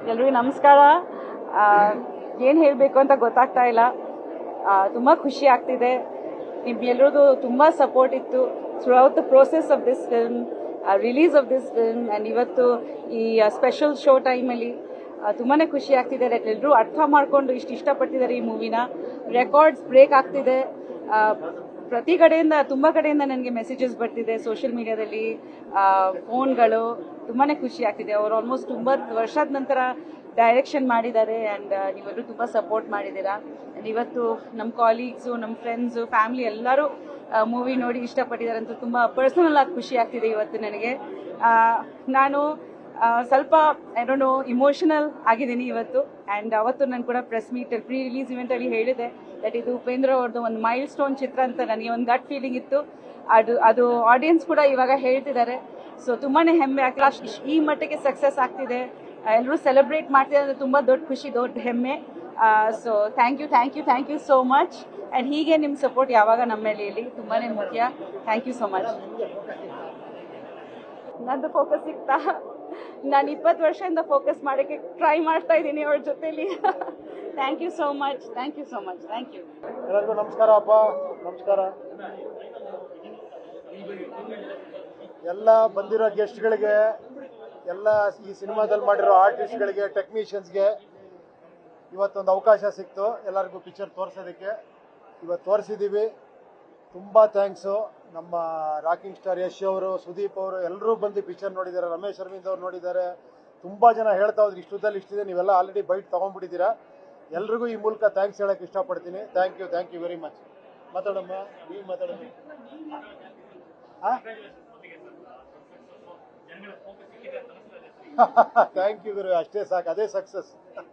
ಎಲ್ರಿಗೂ ನಮಸ್ಕಾರ. ಏನು ಹೇಳಬೇಕು ಅಂತ ಗೊತ್ತಾಗ್ತಾ ಇಲ್ಲ. ತುಂಬ ಖುಷಿ ಆಗ್ತಿದೆ. ನಿಮ್ಗೆಲ್ಲರದು ತುಂಬ ಸಪೋರ್ಟ್ ಇತ್ತು throughout the process of this film, release of this film. And ಇವತ್ತು ಈ ಸ್ಪೆಷಲ್ ಶೋ ಟೈಮಲ್ಲಿ ತುಂಬಾ ಖುಷಿ ಆಗ್ತಿದೆ. ಎಲ್ಲರೂ ಅರ್ಥ ಮಾಡಿಕೊಂಡು ಇಷ್ಟಪಟ್ಟಿದ್ದಾರೆ ಈ ಮೂವಿನ. ರೆಕಾರ್ಡ್ಸ್ ಬ್ರೇಕ್ ಆಗ್ತಿದೆ. ಪ್ರತಿ ಕಡೆಯಿಂದ ತುಂಬ ಕಡೆಯಿಂದ ನನಗೆ ಮೆಸೇಜಸ್ ಬರ್ತಿದೆ, ಸೋಷಿಯಲ್ ಮೀಡಿಯಾದಲ್ಲಿ ಫೋನ್ಗಳು. ತುಂಬಾ ಖುಷಿ ಆಗ್ತಿದೆ. ಅವರು ಆಲ್ಮೋಸ್ಟ್ 90 ವರ್ಷದ ನಂತರ ಡೈರೆಕ್ಷನ್ ಮಾಡಿದ್ದಾರೆ. ಆ್ಯಂಡ್ ನೀವೆಲ್ಲರೂ ತುಂಬ ಸಪೋರ್ಟ್ ಮಾಡಿದ್ದೀರಾ. ಆ್ಯಂಡ್ ಇವತ್ತು ನಮ್ಮ ಕಾಲೀಗ್ಸು, ನಮ್ಮ ಫ್ರೆಂಡ್ಸು, ಫ್ಯಾಮಿಲಿ ಎಲ್ಲರೂ ಮೂವಿ ನೋಡಿ ಇಷ್ಟಪಟ್ಟಿದ್ದಾರೆ ಅಂತ ತುಂಬ ಪರ್ಸನಲ್ ಆಗಿ ಖುಷಿ ಆಗ್ತಿದೆ ಇವತ್ತು ನನಗೆ. ನಾನು ಸ್ವಲ್ಪ ಇಮೋಷನಲ್ ಆಗಿದ್ದೀನಿ ಇವತ್ತು. ಆ್ಯಂಡ್ ಅವತ್ತು ನಾನು ಕೂಡ ಪ್ರೆಸ್ ಮೀಟ್ ಪ್ರೀ ರಿಲೀಸ್ ಇವೆಂಟಲ್ಲಿ ಹೇಳಿದೆ ದಟ್ ಇದು ಉಪೇಂದ್ರ ಅವ್ರದ್ದು ಒಂದು ಮೈಲ್ ಸ್ಟೋನ್ ಚಿತ್ರ ಅಂತ ನನಗೆ ಒಂದು ಗಟ್ ಫೀಲಿಂಗ್ ಇತ್ತು. ಅದು ಆಡಿಯನ್ಸ್ ಕೂಡ ಇವಾಗ ಹೇಳ್ತಿದ್ದಾರೆ. ಸೊ ತುಂಬಾ ಹೆಮ್ಮೆ ಆಗ್ತಿಲ್ಲ. ಈ ಮಟ್ಟಿಗೆ ಸಕ್ಸಸ್ ಆಗ್ತಿದೆ, ಎಲ್ಲರೂ ಸೆಲೆಬ್ರೇಟ್ ಮಾಡ್ತಿದ್ದಾರೆ ಅಂದರೆ ತುಂಬ ದೊಡ್ಡ ಖುಷಿ, ದೊಡ್ಡ ಹೆಮ್ಮೆ. So thank you so much. And ಹೀಗೆ ನಿಮ್ಮ ಸಪೋರ್ಟ್ ಯಾವಾಗ ನಮ್ಮ ಮೇಲೆ ಇರಲಿ, ತುಂಬಾ ಮುಖ್ಯ. Thank you so much. ನಂದು ಫೋಕಸ್ ಸಿಗ್ತಾ, ನಾನು 20 ವರ್ಷದಿಂದ ಫೋಕಸ್ ಮಾಡೋಕ್ಕೆ ಟ್ರೈ ಮಾಡ್ತಾ ಇದ್ದೀನಿ ಅವ್ರ ಜೊತೆಲಿ. Thank you so much. Thank you. ಎಲ್ಲರಿಗೂ ನಮಸ್ಕಾರ ಅಪ್ಪ. ನಮಸ್ಕಾರ. ಎಲ್ಲ ಬಂದಿರೋ ಗೆಸ್ಟ್ಗಳಿಗೆ, ಎಲ್ಲ ಈ ಸಿನಿಮಾದಲ್ಲಿ ಮಾಡಿರೋ ಆರ್ಟಿಸ್ಟ್ಗಳಿಗೆ, ಟೆಕ್ನಿಷಿಯನ್ಸ್ಗೆ ಇವತ್ತೊಂದು ಅವಕಾಶ ಸಿಕ್ತು ಎಲ್ಲರಿಗೂ ಪಿಕ್ಚರ್ ತೋರಿಸೋದಕ್ಕೆ. ಇವತ್ತು ತೋರಿಸಿದ್ದೀವಿ. ತುಂಬ ಥ್ಯಾಂಕ್ಸು. ನಮ್ಮ ರಾಕಿಂಗ್ ಸ್ಟಾರ್ ಯಶ್ ಅವರು, ಸುದೀಪ್ ಅವರು ಎಲ್ಲರೂ ಬಂದು ಪಿಕ್ಚರ್ ನೋಡಿದ್ದಾರೆ. ರಮೇಶ್ ಅರವಿಂದ್ ಅವ್ರು ನೋಡಿದ್ದಾರೆ. ತುಂಬ ಜನ ಹೇಳ್ತಾ ಹೋದ್ರು ಇಷ್ಟುದ್ದಲ್ಲಿ ನೀವೆಲ್ಲ ಆಲ್ರೆಡಿ ಬೈಟ್ ತೊಗೊಂಡ್ಬಿಟ್ಟಿದ್ದೀರಾ. ಎಲ್ರಿಗೂ ಈ ಮೂಲಕ ಥ್ಯಾಂಕ್ಸ್ ಹೇಳೋಕ್ಕೆ ಇಷ್ಟಪಡ್ತೀನಿ. Thank you very much. ಮಾತಾಡಮ್ಮ, ನೀವು ಮಾತಾಡಮ್ಮ. ಥ್ಯಾಂಕ್ ಯು ಗುರು, ಅಷ್ಟೇ ಸಾಕು, ಅದೇ ಸಕ್ಸಸ್.